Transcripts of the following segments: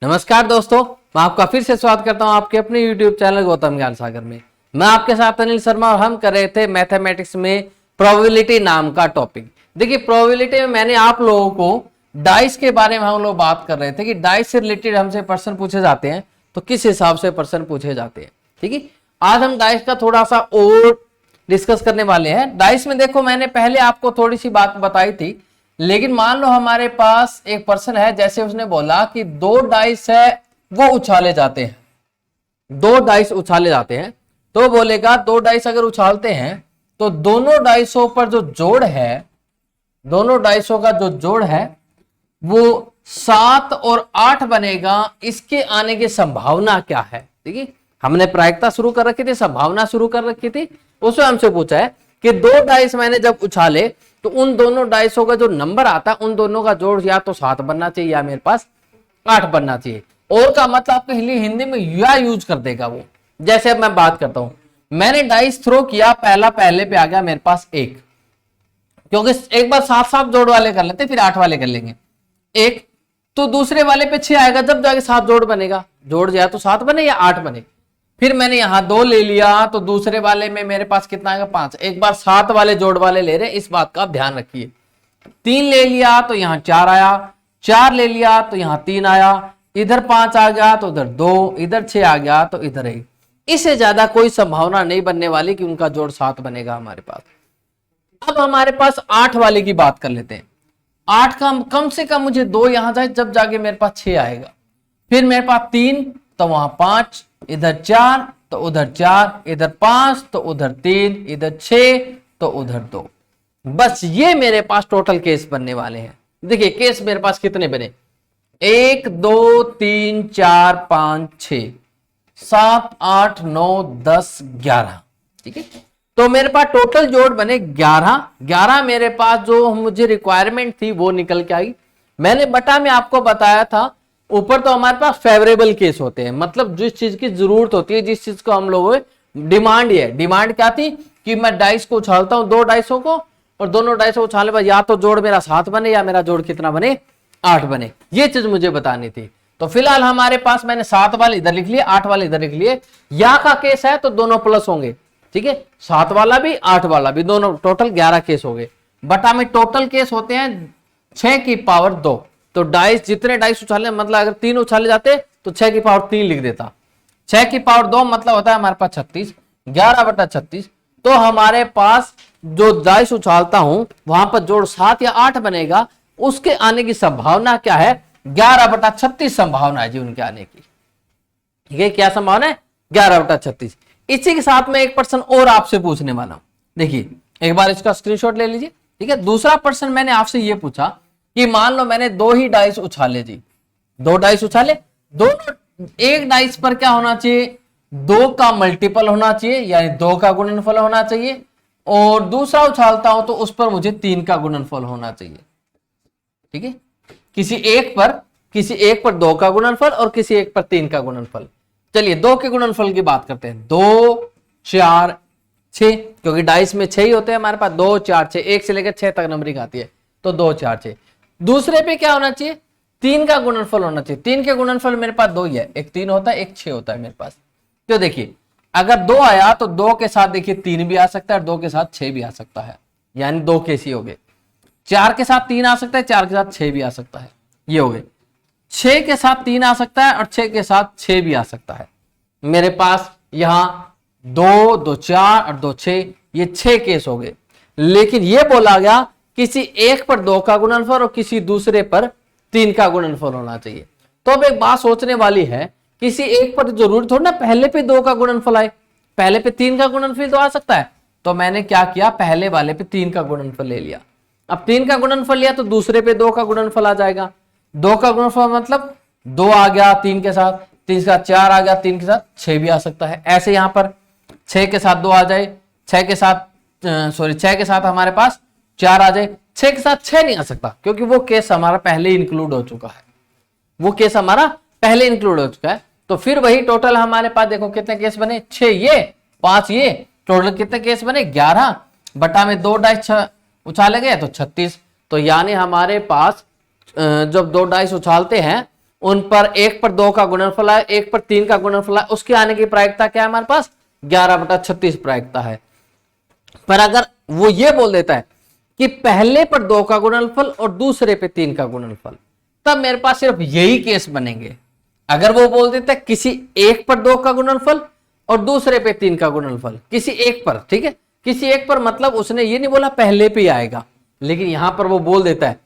नमस्कार दोस्तों, मैं आपका फिर से स्वागत करता हूं आपके अपने YouTube चैनल गौतम ज्ञान सागर में। मैं आपके साथ अनिल शर्मा और हम कर रहे थे मैथमेटिक्स में प्रोबेबिलिटी नाम का टॉपिक। देखिए, प्रोबेबिलिटी में मैंने आप लोगों को डाइस के बारे में हम लोग बात कर रहे थे कि डाइस से रिलेटेड हमसे प्रश्न पूछे जाते हैं तो किस हिसाब से प्रश्न पूछे जाते हैं। ठीक है, आज हम डाइस का थोड़ा सा और डिस्कस करने वाले हैं। डाइस में देखो, मैंने पहले आपको थोड़ी सी बात बताई थी, लेकिन मान लो हमारे पास एक पर्सन है, जैसे उसने बोला कि 2 डाइस है वो उछाले जाते हैं, 2 डाइस उछाले जाते हैं, तो बोलेगा 2 डाइस अगर उछालते हैं तो दोनों डाइसों पर जो जोड़ है, दोनों डाइसों का जो जोड़ है वो 7 और 8 बनेगा। इसके आने की संभावना क्या है? ठीक है, हमने प्रायिकता शुरू कर रखी थी, संभावना शुरू कर रखी थी। उसमें हमसे पूछा है कि 2 डाइस मैंने जब उछाले तो उन दोनों डाइसों का जो नंबर आता है उन दोनों का जोड़ या तो 7 बनना चाहिए या मेरे पास 8 बनना चाहिए। और का मतलब आपके हिंदी में या यूज कर देगा वो। जैसे अब मैं बात करता हूं, मैंने डाइस थ्रो किया, पहला पहले पे आ गया मेरे पास 1, क्योंकि एक बार 7 जोड़ वाले कर लेते फिर 8 वाले कर लेंगे। 1 तो दूसरे वाले पे 6 आएगा, जब जाके 7 जोड़ बनेगा, जोड़ या तो 7 बने या 8 बने। फिर मैंने यहां 2 ले लिया तो दूसरे वाले में मेरे पास कितना आएगा? 5। एक बार 7 वाले जोड़ वाले ले रहे, इस बात का आप ध्यान रखिए। 3 ले लिया तो यहां 4 आया, 4 ले लिया तो यहां 3 आया, इधर 5 आ गया तो उधर 2, इधर 6 आ गया तो इधर 1। इससे ज्यादा कोई संभावना नहीं बनने वाली कि उनका जोड़ 7 बनेगा हमारे पास। अब हमारे पास 8 वाले की बात कर लेते हैं। 8 का कम से कम मुझे 2 यहां जाए, जब जाके मेरे पास 6 आएगा। फिर मेरे पास 3 तो वहां 5, इधर 4 तो उधर 4, इधर 5 तो उधर 3, इधर 6 तो उधर 2। बस ये मेरे पास टोटल केस बनने वाले हैं। देखिए, केस मेरे पास कितने बने? 1 2 3 4 5 6 7 8 9 10 11। ठीक है, तो मेरे पास टोटल जोड़ बने 11 मेरे पास जो मुझे रिक्वायरमेंट थी वो निकल के आई। मैंने बटा में आपको बताया था, ऊपर तो हमारे पास फेवरेबल केस होते हैं, मतलब जिस चीज की जरूरत होती है, जिस चीज को हम लोग डिमांड है। डिमांड क्या थी कि मैं डाइस को उछालता हूं, 2 डाइसों को, और दोनों डाइसों उछालने पर या तो जोड़ मेरा 7 बने या मेरा जोड़ कितना बने? 8 बने। ये चीज मुझे बतानी थी। तो फिलहाल हमारे पास मैंने 7 वाले इधर लिख लिए, 8 वाले इधर लिख लिए। या का केस है तो दोनों प्लस होंगे। ठीक है, 7 वाला भी 8 वाला भी, दोनों टोटल 11 केस हो गए। बटा में टोटल केस होते हैं 6 की पावर 2। तो डाइस, जितने डाइस उछाले, मतलब अगर 3 उछाले जाते तो 6 की पावर 3 लिख देता। 6 की पावर 2 मतलब होता है हमारे पास 36। 11/36। तो हमारे पास जो डाइस उछालता हूं वहां पर जोड़ 7 या 8 बनेगा। उसके आने की संभावना क्या है? 11/36 संभावना है जी उनके आने की। ये क्या संभावना है? 11/36। इसी के साथ में एक प्रश्न और आपसे पूछने वाला हूं। देखिए, एक बार इसका स्क्रीनशॉट ले लीजिए। ठीक है, दूसरा प्रश्न मैंने आपसे ये पूछा कि मान लो मैंने 2 ही डाइस उछाले जी, 2 डाइस उछाले, दोनों एक डाइस पर क्या होना चाहिए? 2 का मल्टीपल होना चाहिए, यानी 2 का गुणनफल होना चाहिए। और दूसरा उछालता हूं तो उस पर मुझे 3 का गुणनफल होना चाहिए। ठीक है, किसी एक पर 2 का गुणनफल और किसी एक पर 3 का गुणनफल। चलिए 2 के गुणनफल की बात करते हैं। 2 4 6, क्योंकि डाइस में 6 ही होते हैं हमारे पास। 2 4 6, 1 से लेकर 6 तक नंबरिंग आती है, तो 2 4 6। दूसरे पे क्या होना चाहिए? 3 का गुणनफल होना चाहिए। 3 के गुणनफल मेरे पास 2 ही है, एक 3 होता है, एक 6 होता है मेरे पास। तो देखिए, अगर 2 आया तो 2 के साथ देखिए 3 भी आ सकता है और 2 के साथ 6 भी आ सकता है, यानी 2 केस ही हो गए। 4 के साथ 3 आ सकता है, 4 के साथ 6 भी आ सकता है, ये हो गए। 6 के साथ 3 आ सकता है और 6 के साथ 6 भी आ सकता है। मेरे पास यहां 2 2 4 और 2 6, ये 6 केस हो गए। लेकिन ये बोला गया किसी एक पर 2 का गुणनफल और किसी दूसरे पर 3 का गुणनफल होना चाहिए। तो अब एक बात सोचने वाली है, किसी एक पर जरूर थोड़ा ना पहले पे 2 का गुणनफल आए, पहले पे 3 का गुणनफल तो आ सकता है। तो मैंने क्या किया, पहले वाले पे 3 का गुणनफल ले लिया। अब 3 का गुणनफल लिया तो दूसरे पे 2 का गुणनफल आ जाएगा। 2 का गुणनफल मतलब 2 आ गया 3 के साथ, 3 के साथ 4 आ गया, 3 के साथ 6 भी आ सकता है। ऐसे यहां पर 6 के साथ 2 आ जाए, 6 के साथ हमारे पास 4 आ जाए। 6 के साथ 6 नहीं आ सकता, क्योंकि वो केस हमारा पहले इंक्लूड हो चुका है, वो केस हमारा पहले इंक्लूड हो चुका है। तो फिर वही टोटल हमारे पास देखो कितने केस बने? 6 ये 5 ये, टोटल कितने केस बने? 11 बटा में 2 डाइस उछाले गए तो 36। तो यानी हमारे पास जब 2 डाइस उछालते हैं उन पर 1 पर 2 का गुणनफल है, 1 पर 3 का गुणनफल है, उसके आने की प्रायिकता क्या है हमारे पास? 11/36 प्रायिकता है। पर अगर वो ये बोल देता है कि पहले पर 2 का गुणनफल और दूसरे पे 3 का गुणनफल, तब मेरे पास सिर्फ यही केस बनेंगे। अगर वो बोल देता है किसी एक पर 2 का गुणनफल और दूसरे पे 3 का गुणनफल, किसी एक पर, ठीक है, किसी एक पर, मतलब उसने ये नहीं बोला पहले पे आएगा, लेकिन यहां पर वो बोल देता है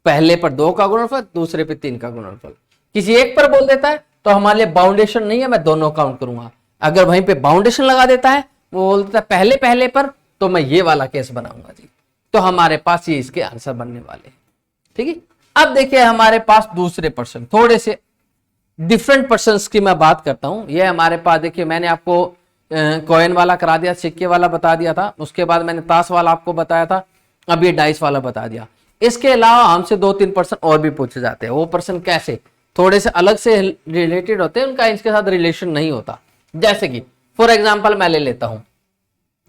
पहले पर 2 का गुणनफल, दूसरे पे 3 का गुणनफल। किसी एक पर बोल देता है तो हमारे लिए बाउंडेशन नहीं है, मैं दोनों काउंट करूंगा। अगर वहीं पे बाउंडेशन लगा देता है, वो बोल देता है पहले पहले पर, तो मैं ये वाला केस बनाऊंगा जी। तो हमारे पास ये इसके आंसर बनने वाले, ठीक है। अब देखिए हमारे पास दूसरे पर्सन, थोड़े से डिफरेंट पर्सन्स की मैं बात करता हूं। ये हमारे पास देखिए, मैंने आपको कॉइन वाला करा दिया, सिक्के वाला बता दिया था, उसके बाद मैंने ताश वाला आपको बताया था, अब ये डाइस वाला बता दिया। इसके अलावा हमसे 2-3 पर्सन और भी पूछे जाते हैं। वो पर्सन कैसे, थोड़े से अलग से रिलेटेड होते हैं, उनका इसके साथ रिलेशन नहीं होता। जैसे कि फॉर एग्जाम्पल मैं ले लेता हूं,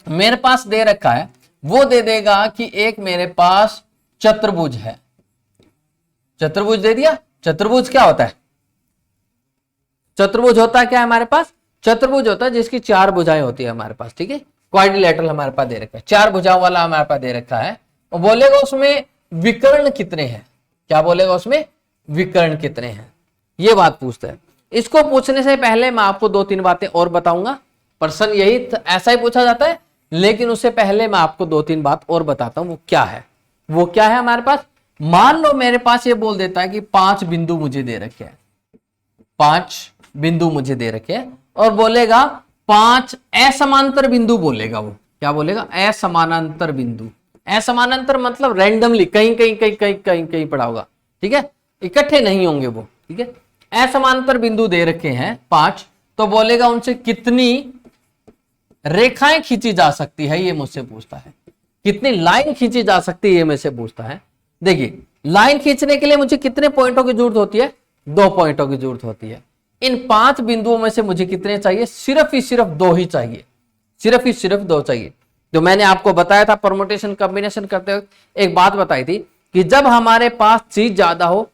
मेरे पास दे रखा है, वो दे देगा कि एक मेरे पास चतुर्भुज है, चतुर्भुज दे दिया। चतुर्भुज क्या होता है? चतुर्भुज होता है क्या हमारे पास? चतुर्भुज होता है जिसकी 4 भुजाएं होती है हमारे पास, ठीक है। क्वाड्रिलेटरल हमारे पास दे रखा है, 4 भुजाओं वाला हमारे पास दे रखा है, और बोलेगा उसमें विकर्ण कितने हैं। क्या बोलेगा उसमें? विकर्ण कितने हैं, ये बात पूछता है। इसको पूछने से पहले मैं आपको 2-3 बातें और बताऊंगा। पर्सन यही ऐसा ही पूछा जाता है, लेकिन उससे पहले मैं आपको 2-3 बात और बताता हूं। वो क्या है? वो क्या है हमारे पास? मान लो मेरे पास ये बोल देता है कि 5 बिंदु मुझे दे रखे हैं, 5 बिंदु मुझे दे रखे हैं, और बोलेगा 5 असमांतर बिंदु बोलेगा। वो क्या बोलेगा? असमानांतर बिंदु। असमानांतर मतलब रैंडमली कहीं कहीं कहीं कहीं कहीं कहीं पड़ा होगा, ठीक है, इकट्ठे नहीं होंगे वो, ठीक है। असमांतर बिंदु दे रखे हैं 5, तो बोलेगा उनसे कितनी रेखाएं खींची जा सकती है, ये मुझसे पूछता है। कितनी लाइन खींची जा सकती है, ये मुझसे पूछता है। देखिए, लाइन खींचने के लिए मुझे कितने पॉइंटों की जरूरत होती है? 2 पॉइंटों की जरूरत होती है। इन 5 बिंदुओं में से मुझे कितने चाहिए? सिर्फ ही सिर्फ 2 ही चाहिए, सिर्फ ही सिर्फ 2 चाहिए। जो मैंने आपको बताया था परमुटेशन कॉम्बिनेशन करते वक्त, एक बात बताई थी कि जब हमारे पास चीज ज्यादा हो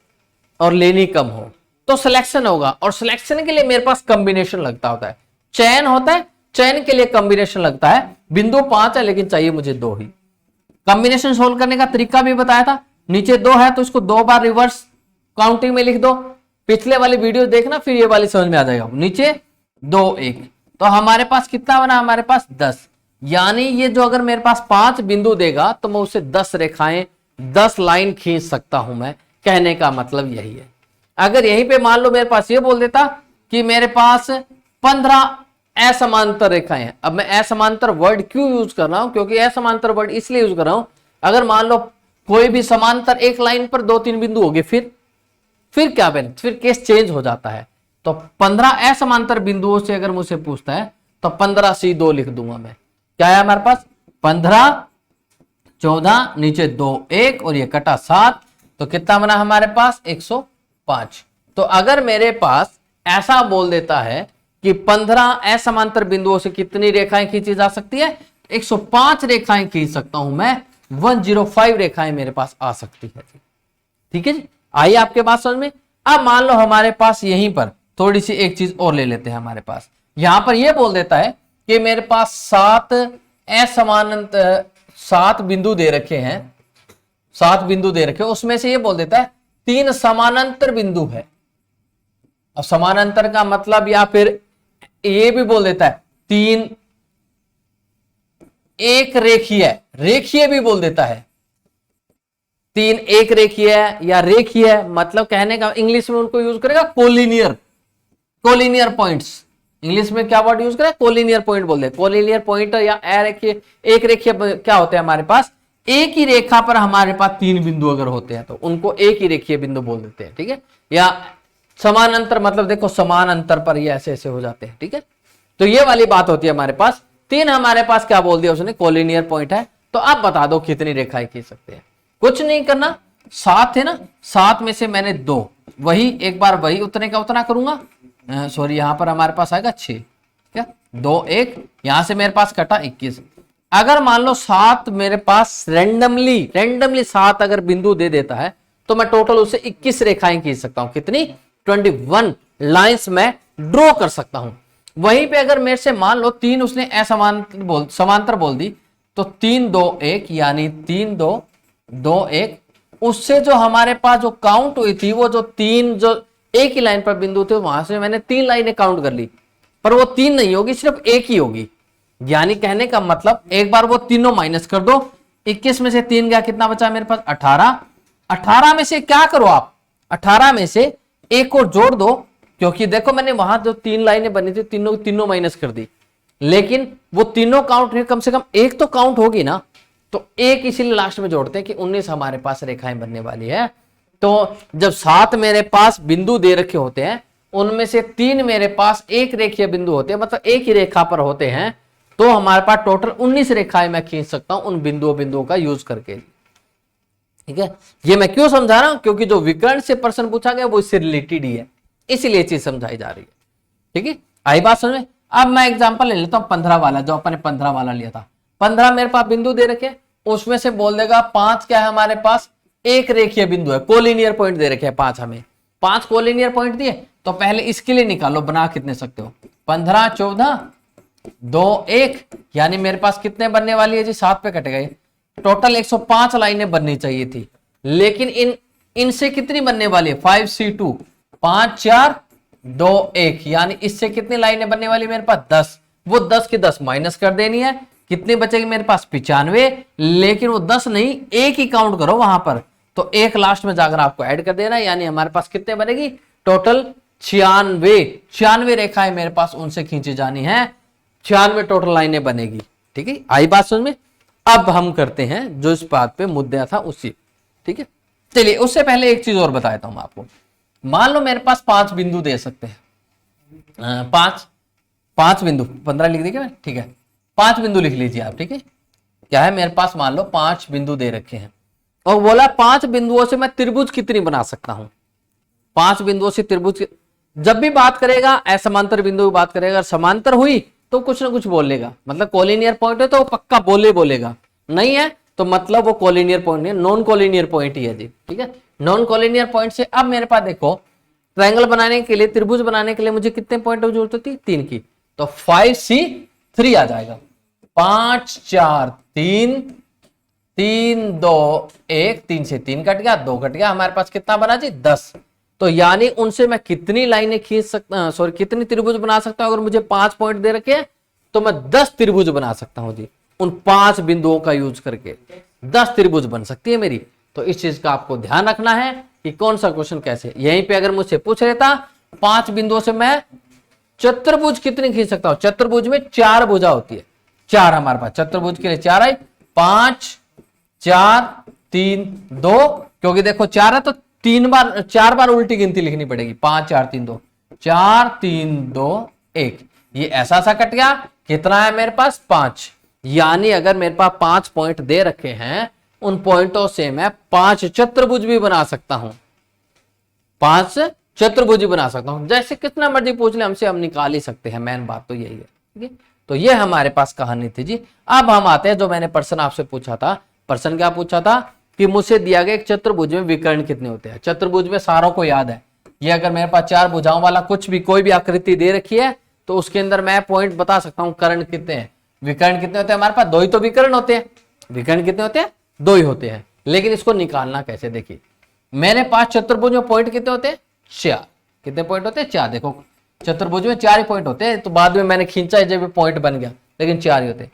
और लेनी कम हो तो सिलेक्शन होगा, और सिलेक्शन के लिए मेरे पास कॉम्बिनेशन लगता होता है, चयन होता है, चयन के लिए कॉम्बिनेशन लगता है। बिंदु 5 है लेकिन चाहिए मुझे 2 ही। कॉम्बिनेशन सोल्व करने का तरीका भी बताया था। नीचे 2 है तो इसको 2 बार रिवर्स काउंटिंग में लिख दो। पिछले वाली वीडियो देखना, फिर ये वाली समझ में आ जाएगा। नीचे 2 1, तो हमारे पास कितना बना? हमारे पास 10। यानी ये जो अगर मेरे पास 5 बिंदु देगा तो मैं उसे 10 रेखाएं, 10 लाइन खींच सकता हूं। मैं कहने का मतलब यही है। अगर यहीं पे मान लो मेरे पास ये बोल देता कि मेरे पास 15 असमांतर रेखाएं हैं। अब मैं असमांतर वर्ड क्यों यूज कर रहा हूं? क्योंकि असमांतर वर्ड इसलिए यूज कर रहा हूं, अगर मान लो कोई भी समांतर एक लाइन पर 2-3 बिंदु हो गए, फिर क्या बने? फिर केस चेंज हो जाता है। तो 15 असमांतर बिंदुओं से अगर मुझसे पूछता है तो 15 C2 लिख दूंगा मैं। क्या है हमारे पास? 15 14, नीचे 2 1, और ये कटा 7, तो कितना बना हमारे पास? 105। तो अगर मेरे पास ऐसा बोल देता है कि 15 असमांतर बिंदुओं से कितनी रेखाएं खींची जा सकती है? 105 रेखाएं खींच सकता हूं मैं, 105 रेखाएं मेरे पास आ सकती है। ठीक है जी, आइए आपके बात समझ में। अब मान लो हमारे पास यहीं पर थोड़ी सी एक चीज और ले लेते हैं। हमारे पास यहां पर यह बोल देता है कि मेरे पास 7 असमानांतर 7 बिंदु दे रखे हैं, 7 बिंदु दे रखे, उसमें से ये बोल देता है 3 समानांतर बिंदु है। अब समानांतर का मतलब, या फिर ये भी बोल देता है 3 एक रेखीय, रेखीय भी बोल देता है। 3 एक रेखीय या रेखीय, मतलब कहने का इंग्लिश में उनको यूज करेगा कोलिनियर, कोलिनियर पॉइंट्स। इंग्लिश में क्या वर्ड यूज करें? कोलिनियर पॉइंट बोल दे। कोलिनियर पॉइंट या अरेखीय, एक रेखीय क्या होते हैं हमारे पास? एक ही रेखा पर हमारे पास 3 बिंदु अगर होते हैं तो उनको एक ही रेखीय बिंदु बोल देते हैं। ठीक है, या समानांतर, मतलब देखो समान अंतर पर ये ऐसे ऐसे हो जाते हैं। ठीक है, तो ये वाली बात होती है हमारे पास। 3 हमारे पास क्या बोल दिया उसने? कोलिनियर पॉइंट है। तो आप बता दो कितनी रेखाएं खींच सकते हैं। कुछ नहीं करना, 7 है ना, 7 में से मैंने 2, वही एक बार वही उतने का उतना करूंगा। सॉरी, यहां पर हमारे पास आएगा 6, क्या 2 1, यहां से मेरे पास कटा 21। अगर मान लो 7 मेरे पास रैंडमली 7 अगर बिंदु दे देता है तो मैं टोटल उसे 21 रेखाएं खींच सकता हूं। कितनी? 21 लाइंस मैं ड्रॉ कर सकता हूं। वहीं पे अगर मेरे से मान लो 3 उसने समांतर बोल दी, तो 3 2 1 यानी 3 2 2 1, उससे जो हमारे पास जो काउंट हुई थी, वो जो 3 जो एक ही लाइन पर बिंदु थे, वहां से मैंने 3 लाइनें काउंट कर ली, पर वो 3 नहीं होगी, सिर्फ एक ही होगी। यानी कहने का मतलब एक बार वो तीनों माइनस कर दो, 21 में से 3 गया, कितना बचा मेरे पास 18। 18 में से क्या करो आप, 18 में से एक और जोड़ दो, क्योंकि देखो मैंने वहां जो 3 लाइनें बनी थी तीनों माइनस कर दी, लेकिन वो तीनों काउंट है, कम से कम एक तो काउंट होगी ना, तो एक इसीलिए लास्ट में जोड़ते हैं कि 19 हमारे पास रेखाएं बनने वाली है। तो जब 7 मेरे पास बिंदु दे रखे होते हैं, उनमें से 3 मेरे पास एक रेखीय बिंदु होते हैं, मतलब एक ही रेखा पर होते हैं, तो हमारे पास टोटल 19 रेखाएं मैं खींच सकता हूं उन बिंदुओं का यूज करके। ठीक है, ये मैं क्यों समझा रहा हूं, क्योंकि जो विकर्ण से प्रश्न पूछा गया वो इससे रिलेटेड ही है, इसीलिए चीज समझाई जा रही है। ठीक है, आई बात समझ में। अब मैं एग्जांपल ले लेता हूं 15 वाला, जो अपने 15 वाला लिया था। 15 मेरे पास बिंदु दे रखे, उसमें से बोल देगा 5 क्या है हमारे पास, एक रेखीय बिंदु है, कोलिनियर पॉइंट दे रखे हैं 5 हमें, 5 कोलिनियर पॉइंट दिए, तो पहले इसके लिए निकालो, बना कितने सकते हो, 15 14 2 1, यानी मेरे पास कितने बनने वाली है जी, 7 पे कटेगा ये, टोटल 105 लाइनें बननी चाहिए थी, लेकिन इनसे कितनी बनने वाली है, 5C2, 5 4 2 1, यानी इससे कितनी लाइनें बनने वाली मेरे पास 10, वो 10 की 10 माइनस कर देनी है, कितनी बचेगी मेरे पास 95, लेकिन वो 10 नहीं, एक ही काउंट करो वहां पर, तो एक लास्ट में जाकर आपको ऐड कर देना है, यानी हमारे पास कितने बनेगी, टोटल 96 रेखाएं मेरे पास उनसे खींची जानी है, 96 टोटल लाइनें बनेगी। ठीक है, आई बात समझ में। अब हम करते हैं जो इस बात पे मुद्दा था उसी। ठीक है, चलिए उससे पहले एक चीज और बताता हूं आपको। मान लो मेरे पास 5 बिंदु दे सकते हैं, 5 बिंदु, 15 लिख दीजिए, ठीक है, 5 बिंदु लिख लीजिए आप। ठीक है, क्या है मेरे पास, मान लो 5 बिंदु दे रखे हैं, और बोला 5 बिंदुओं से मैं त्रिभुज कितनी बना सकता हूं, 5 बिंदुओं से त्रिभुज। जब भी बात करेगा असमांतर बिंदु की बात करेगा, समांतर हुई तो कुछ ना कुछ बोलेगा, मतलब कोलिनियर पॉइंट है तो वो पक्का बोलेगा, नहीं है तो मतलब वो कोलिनियर पॉइंट नहीं है, नॉन कोलिनियर पॉइंट ही है जी। ठीक है, नॉन कोलिनियर पॉइंट से अब मेरे पास देखो, ट्रायंगल बनाने के लिए, त्रिभुज बनाने के लिए मुझे कितने पॉइंट की जरूरत होती है, 3 की, तो 5C3 आ जाएगा, 5 4 3 3 2 1, 3 से 3 कट गया, 2 कट गया, हमारे पास कितना बना जी 10। तो यानी उनसे मैं कितनी लाइनें खींच सकता, सॉरी कितनी त्रिभुज बना सकता हूं, अगर मुझे 5 पॉइंट दे रखे हैं तो मैं 10 त्रिभुज बना सकता हूं जी, उन 5 बिंदुओं का यूज करके 10 त्रिभुज बन सकती है मेरी। तो इस चीज का आपको ध्यान रखना है कि कौन सा क्वेश्चन कैसे, यहीं पे अगर मुझसे पूछ लेता 5 बिंदुओं से मैं चतुर्भुज कितनी खींच सकता हूं, चतुर्भुज में 4 भुजा होती है, 4 हमारे पास चतुर्भुज के लिए 4 आई, 5 4 3 2, क्योंकि देखो 4 है तो 4 बार उल्टी गिनती लिखनी पड़ेगी, 5 4 3 2, 4 3 2 1, ये ऐसा सा कट गया, कितना है मेरे पास 5, यानी अगर मेरे पास 5 पॉइंट दे रखे हैं, उन पॉइंटों से मैं 5 चतुर्भुज भी बना सकता हूं, 5 चतुर्भुज भी बना सकता हूं, जैसे कितना मर्जी पूछ ले हमसे, हम निकाल ही सकते हैं, मेन बात तो यही है। ठीक है, तो ये हमारे पास कहानी थी जी। अब हम आते हैं जो मैंने प्रश्न आपसे पूछा था, प्रश्न क्या पूछा था कि मुझसे दिया गया एक चतुर्भुज में विकर्ण कितने होते हैं। चतुर्भुज में सारों को याद है, ये अगर मेरे पास 4 भुजाओं वाला कुछ भी कोई भी आकृति दे रखी है, तो उसके अंदर मैं पॉइंट बता सकता हूं कर्ण कितने हैं, विकर्ण कितने होते हैं, हमारे पास 2 ही तो विकर्ण होते हैं, विकर्ण कितने होते हैं 2 ही होते हैं, लेकिन इसको निकालना कैसे, देखिए मेरे पास चतुर्भुज में पॉइंट कितने होते हैं 4, कितने पॉइंट होते हैं 4, देखो चतुर्भुज में 4 ही पॉइंट होते हैं, तो बाद में मैंने खींचा है जब पॉइंट बन गया, लेकिन 4 ही होते हैं।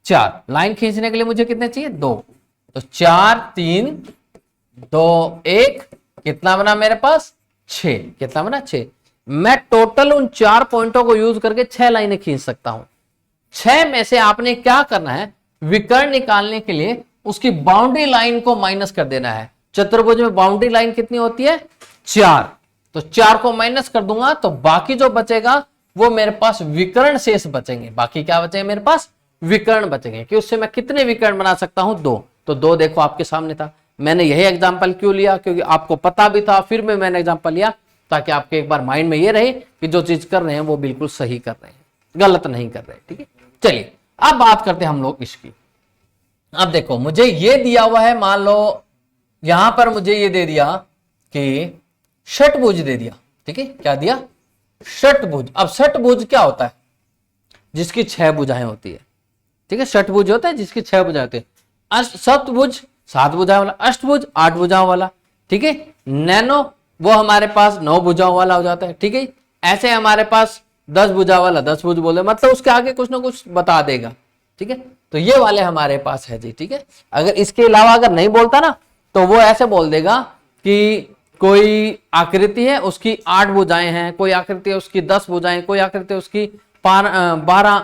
4 लाइन खींचने के लिए मुझे कितने चाहिए 2, तो 4 3 2 1, कितना बना मेरे पास 6, कितना बना 6, मैं टोटल उन 4 पॉइंटों को यूज करके 6 लाइनें खींच सकता हूं। 6 में से आपने क्या करना है, विकर्ण निकालने के लिए उसकी बाउंड्री लाइन को माइनस कर देना है। चतुर्भुज में बाउंड्री लाइन कितनी होती है 4, तो 4 को माइनस कर दूंगा तो बाकी जो बचेगा वो मेरे पास विकर्ण शेष बचेंगे, बाकी क्या बचेंगे मेरे पास विकर्ण बचेंगे, कि उससे मैं कितने विकर्ण बना सकता हूं 2, तो 2 देखो आपके सामने था। मैंने यही एग्जांपल क्यों लिया, क्योंकि आपको पता भी था, फिर मैंने एग्जांपल लिया ताकि आपके एक बार माइंड में ये रहे कि जो चीज कर रहे हैं वो बिल्कुल सही कर रहे हैं, गलत नहीं कर रहे। ठीक है, चलिए अब बात करते हैं हम लोग इसकी। अब देखो मुझे ये दिया हुआ है, मान लो यहां पर मुझे ये दे दिया कि षटभुज दे दिया, ठीक है, क्या दिया, षटभुज। अब षटभुज क्या होता है, जिसकी 6 भुजाएं होती है, ठीक है, षटभुज होता है जिसकी 6 भुजाएं होती है। सप्तभुज 7 भुजाओं वाला, अष्टभुज 8 भुजाओं वाला, ठीक है। नैनो वो हमारे पास 9 भुजाओं वाला हो जाता है, ठीक है। ऐसे हमारे पास 10 भुजा वाला 10 भुज बोले, मतलब उसके आगे कुछ ना कुछ बता देगा, ठीक है। तो ये वाले हमारे पास है जी, ठीक है। अगर इसके अलावा अगर नहीं बोलता ना तो वो ऐसे बोल देगा कि कोई आकृति है उसकी 8 भुजाएं हैं, कोई आकृति है उसकी 10 भुजाएं, कोई आकृति है उसकी 12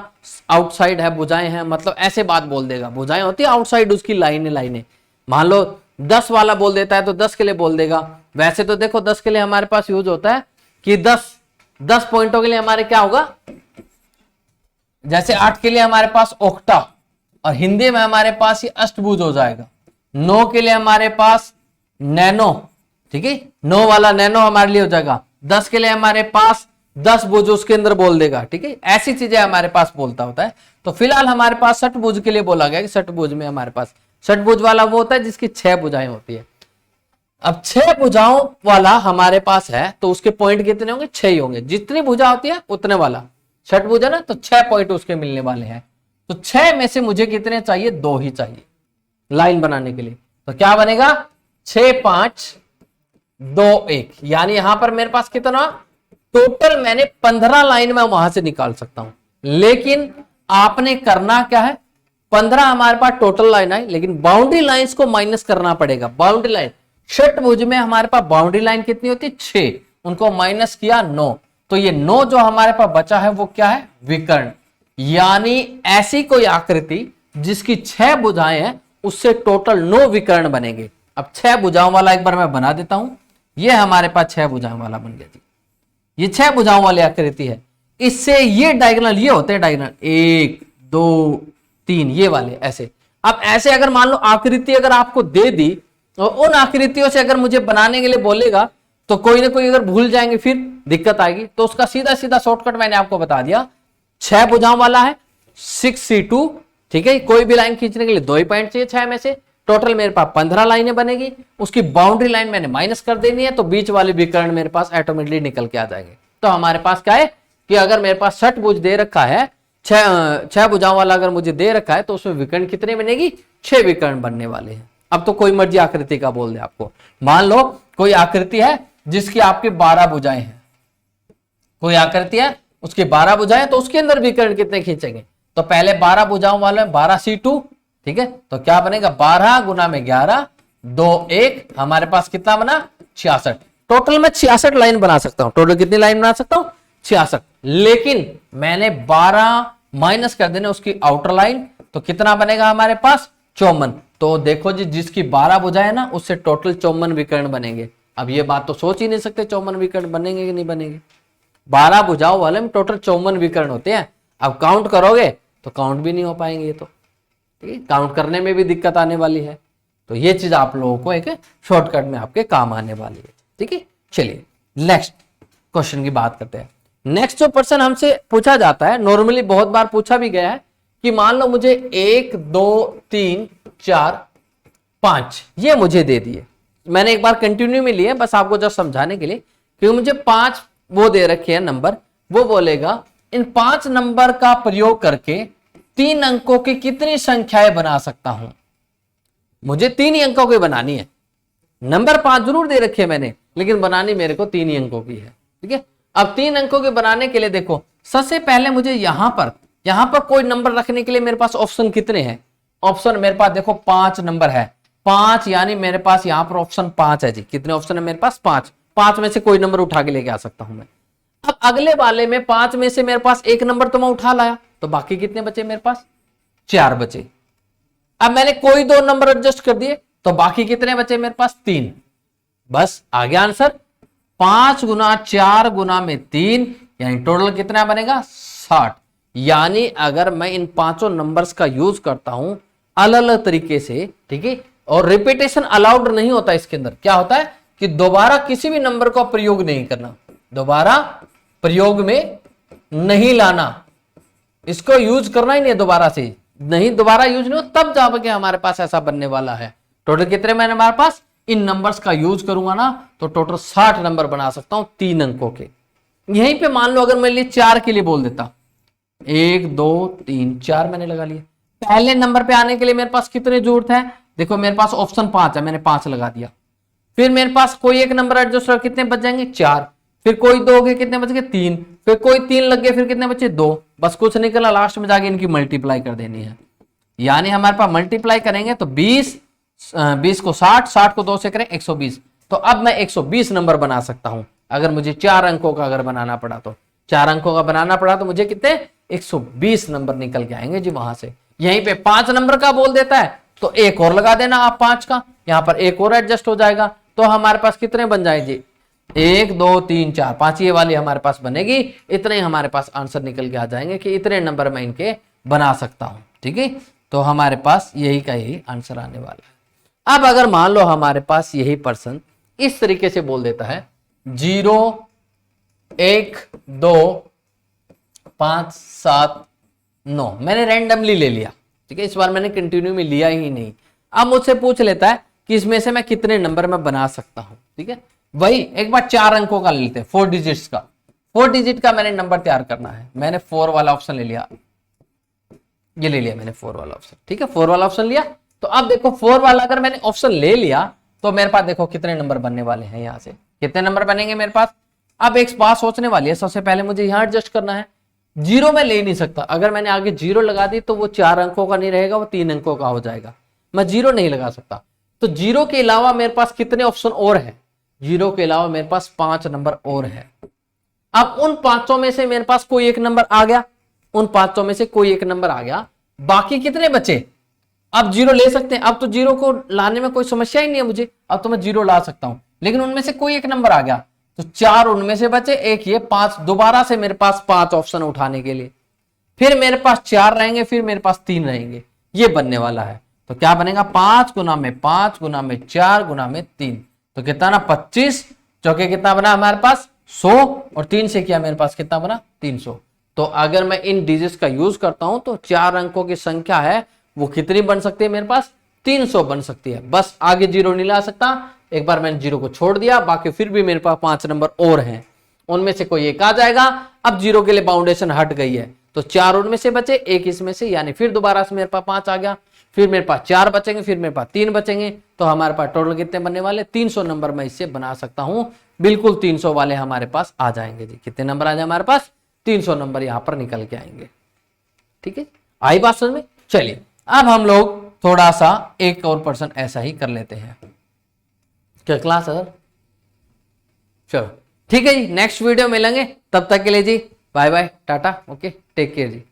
आउटसाइड है भुजाएं हैं, मतलब ऐसे बात बोल देगा। भुजाएं होती है आउटसाइड उसकी, लाइनें लाइनें। मान लो 10 वाला बोल देता है तो 10 के लिए बोल देगा। वैसे तो देखो 10 के लिए हमारे पास यूज होता है कि 10 पॉइंटों के लिए हमारे क्या होगा, जैसे 8 के लिए हमारे पास ओक्टा, और हिंदी में हमारे पास ये अष्टभुज हो जाएगा। 9 के लिए हमारे पास नैनो, ठीक है, 9 वाला नैनो हमारे लिए हो जाएगा। 10 के लिए हमारे पास 10 भुज उसके अंदर बोल देगा, ठीक है। ऐसी चीजें हमारे पास बोलता होता है। तो फिलहाल हमारे पास षटभुज के लिए बोला गया कि षटभुज में हमारे पास षटभुज वाला वो होता है जिसकी 6 भुजाएं होती है। अब 6 भुजाओं वाला हमारे पास है तो उसके पॉइंट कितने होंगे, 6 ही होंगे। जितनी भुजा होती है उतने वाला षटभुज है ना, तो 6 पॉइंट उसके मिलने वाले हैं। तो 6 में से मुझे कितने चाहिए, 2 ही चाहिए लाइन बनाने के लिए। तो क्या बनेगा, 6 5 2 1, यानी यहां पर मेरे पास कितना टोटल, मैंने 15 लाइन में वहां से निकाल सकता हूं। लेकिन आपने करना क्या है, 15 हमारे पास टोटल लाइन आई, लेकिन बाउंड्री लाइंस को माइनस करना पड़ेगा। बाउंड्री लाइन षटभुज में हमारे पास बाउंड्री लाइन कितनी होती है, 6, उनको माइनस किया 9, तो ये 9 जो हमारे पास बचा है वो क्या है, विकर्ण। यानी ऐसी कोई आकृति जिसकी 6 भुजाएं हैं उससे टोटल 9 विकर्ण बनेंगे। अब 6 भुजाओं वाला एक बार मैं बना देता हूं। ये हमारे पास 6 भुजाओं वाला बन गया जी, ये 6 भुजाओं वाली आकृति है। इससे ये डायगोनल, ये होते हैं डायगोनल 1 2 3, ये वाले ऐसे। अब ऐसे अगर मान लो आकृति अगर आपको दे दी, तो उन आकृतियों से अगर मुझे बनाने के लिए बोलेगा तो कोई ना कोई अगर भूल जाएंगे फिर दिक्कत आएगी। तो उसका सीधा सीधा शॉर्टकट मैंने आपको बता दिया। 6 भुजाओं वाला है 6C2, ठीक है। कोई भी लाइन खींचने के लिए 2 ही पॉइंट चाहिए 6 में से। टोटल मेरे पास 15 लाइनें बनेगी। उसकी बाउंड्री लाइन मैंने माइनस कर देनी है, तो बीच वाले विकर्ण मेरे पास ऑटोमेटिकली निकल के आ जाएंगे। तो हमारे पास क्या है कि अगर मेरे पास षटभुज दे रखा है, 6 भुजाओं वाला अगर मुझे दे रखा है, तो उसमें विकर्ण कितने बनेगी, 6 विकर्ण बनने वाले हैं। अब तो कोई मर्जी आकृति का बोल दे आपको। मान लो कोई आकृति है जिसकी आपकी 12 भुजाएं हैं, कोई आकृति है उसकी 12 भुजाएं, तो उसके अंदर विकर्ण कितने खींचेंगे, तो पहले 12 भुजाओं वाले 12C2, ठीक है। तो क्या बनेगा, 12 गुना में 11 2 1, हमारे पास कितना बना 66। टोटल में 66 लाइन बना सकता हूं। टोटल कितनी लाइन बना सकता हूं, 66। लेकिन मैंने 12 माइनस कर देने उसकी आउटर लाइन, तो कितना बनेगा हमारे पास 54। तो देखो जी, जिसकी 12 भुजाएं ना उससे टोटल 54 विकर्ण बनेंगे। अब ये बात तो सोच ही नहीं सकते 54 विकर्ण बनेंगे कि नहीं बनेंगे। 12 भुजाओं वाले में टोटल 54 विकर्ण होते हैं। अब काउंट करोगे तो काउंट भी नहीं हो पाएंगे ये तो, ठीक है। काउंट करने में भी दिक्कत आने वाली है। तो ये चीज आप लोगों को एक शॉर्टकट में आपके काम आने वाली है, ठीक है। चलिए नेक्स्ट क्वेश्चन की बात करते हैं। नेक्स्ट जो प्रश्न हमसे पूछा जाता है, नॉर्मली बहुत बार पूछा भी गया है, कि मान लो मुझे 1 2 3 4 5 ये मुझे दे दिए। मैंने एक बार कंटिन्यू में लिए बस आपको जस्ट समझाने के लिए, क्योंकि मुझे 5 वो दे रखे हैं नंबर। वो बोलेगा इन 5 नंबर का प्रयोग करके 3 अंकों की कितनी संख्याएं बना सकता हूं। मुझे 3 ही अंकों की बनानी है। नंबर 5 जरूर दे रखे मैंने, लेकिन बनानी मेरे को 3 ही अंकों की है, ठीक है। अब 3 अंकों के बनाने के लिए देखो, सबसे पहले मुझे यहां पर कोई नंबर रखने के लिए मेरे पास ऑप्शन कितने हैं। ऑप्शन मेरे पास देखो 5 नंबर है, 5, यानी मेरे पास यहां पर ऑप्शन 5 है जी। कितने ऑप्शन है मेरे पास, 5 में से कोई नंबर उठा के लेके आ सकता हूं मैं। अब अगले वाले में 5 में से मेरे पास एक नंबर तो मैं उठा लाया, तो बाकी कितने बचे मेरे पास, 4 बचे। अब मैंने कोई 2 नंबर एडजस्ट कर दिए, तो बाकी कितने बचे मेरे पास, 3। बस आ गया आंसर। 5 गुना 4 गुना में 3, यानी टोटल कितना बनेगा 60। यानी अगर मैं इन 5 नंबर्स का यूज करता हूं अलग अलग तरीके से, ठीक है, और रिपीटेशन अलाउड नहीं होता इसके अंदर। क्या होता है कि दोबारा किसी भी नंबर का प्रयोग नहीं करना, दोबारा प्रयोग में नहीं लाना, इसको यूज करना ही नहीं दोबारा से, नहीं दोबारा यूज नहीं हो तब जाके हमारे पास ऐसा बनने वाला है। टोटल कितने मैंने हमारे पास इन नंबर्स का यूज करूंगा ना तो टोटल 60 नंबर बना सकता हूं 3 अंकों के। यहीं पे मान लो अगर मेरे लिए 4 के लिए बोल देता, 1 2 3 4 मैंने लगा लिया। पहले नंबर पे आने के लिए मेरे पास कितने जरूरत है, देखो मेरे पास ऑप्शन 5 है, मैंने 5 लगा दिया। फिर मेरे पास कोई एक नंबर एडजस्ट हो, कितने बच जाएंगे 4। फिर कोई 2 गए, कितने बच गए 3। फिर कोई 3 लग गए, फिर कितने बचे 2। बस कुछ निकला, लास्ट में जाके इनकी मल्टीप्लाई कर देनी है। यानी हमारे पास मल्टीप्लाई करेंगे तो 20 20 को 60, 60 को 2 से करें 120। तो अब मैं 120 नंबर बना सकता हूं। अगर मुझे 4 अंकों का अगर बनाना पड़ा तो 4 अंकों का बनाना पड़ा तो मुझे कितने 120 नंबर निकल के आएंगे जी वहां से। यहीं पे 5 नंबर का बोल देता है तो एक और लगा देना आप 5 का, यहां पर एक और एडजस्ट हो जाएगा। तो हमारे पास कितने बन जाए जी 1 2 3 4 5, ये वाली हमारे पास बनेगी। इतने हमारे पास आंसर निकल के आ जाएंगे कि इतने नंबर मैं इनके बना सकता हूं। ठीक है, तो हमारे पास यही का यही आंसर आने वाला है। अब अगर मान लो हमारे पास यही पर्सन इस तरीके से बोल देता है 0 1 2 5 7 9, मैंने रैंडमली ले लिया। ठीक है, इस बार मैंने कंटिन्यू में लिया ही नहीं। अब मुझसे पूछ लेता है कि इसमें से मैं कितने नंबर में बना सकता हूं। ठीक है, वही एक बार 4 अंकों का ले लेते हैं, 4 डिजिट्स का। 4 डिजिट का मैंने नंबर तैयार करना है। मैंने 4 वाला ऑप्शन ले लिया, ये ले लिया मैंने 4 वाला ऑप्शन। ठीक है, 4 वाला ऑप्शन लिया। तो अब देखो 4 वाला अगर मैंने ऑप्शन ले लिया तो मेरे पास देखो कितने नंबर बनने वाले हैं। यहां से कितने नंबर बनेंगे मेरे पास। अब एक बात सोचने वाली है, सबसे पहले मुझे यहां एडजस्ट करना है। 0 में ले नहीं सकता, अगर मैंने आगे 0 लगा दी तो वो 4 अंकों का नहीं रहेगा, वो 3 अंकों का हो जाएगा। मैं 0 नहीं लगा सकता। तो 0 के अलावा मेरे पास कितने ऑप्शन और है, 0 के अलावा मेरे पास 5 नंबर और है। अब उन 5 में से मेरे पास कोई एक नंबर आ गया, उन 5 में से कोई एक नंबर आ गया, बाकी कितने बचे। अब 0 ले सकते हैं, अब तो 0 को लाने में कोई समस्या ही नहीं है मुझे, अब तो मैं 0 ला सकता हूं। लेकिन उनमें से कोई एक नंबर आ गया तो 4 उनमें से बचे, एक ये 5, दोबारा से मेरे पास 5 ऑप्शन उठाने के लिए। फिर मेरे पास 4 रहेंगे, फिर मेरे पास 3 रहेंगे, ये बनने वाला है। तो क्या बनेगा 5 गुना में 5 गुना में 4 गुना में 3, तो कितना ना 25। चौके कितना बना हमारे पास 100, और 3 से किया मेरे पास कितना बना 300। तो अगर मैं इन डिजिट्स का यूज करता हूं तो 4 अंकों की संख्या है वो कितनी बन सकती है मेरे पास 300 बन सकती है। बस आगे 0 नहीं ला सकता। एक बार मैंने 0 को छोड़ दिया, बाकी फिर भी मेरे पास 5 नंबर और हैं, उनमें से कोई एक आ जाएगा। अब 0 के लिए बाउंडेशन हट गई है तो 4 उनमें से बचे, एक इसमें से, यानी फिर दोबारा से मेरे पास 5 आ गया। फिर मेरे पास 4 बचेंगे, फिर मेरे पास 3 बचेंगे। तो हमारे पास टोटल कितने बनने वाले 300 नंबर मैं इससे बना सकता हूं। बिल्कुल 300 वाले हमारे पास आ जाएंगे जी। कितने नंबर आ जाए हमारे पास 300 नंबर यहां पर निकल के आएंगे। ठीक है, आई बात समझ में। चलिए अब हम लोग थोड़ा सा एक और पर्सन ऐसा ही कर लेते हैं। क्या क्लास है सर, चलो ठीक है जी, नेक्स्ट वीडियो मिलेंगे, तब तक के लिए जी bye bye tata, okay take care जी।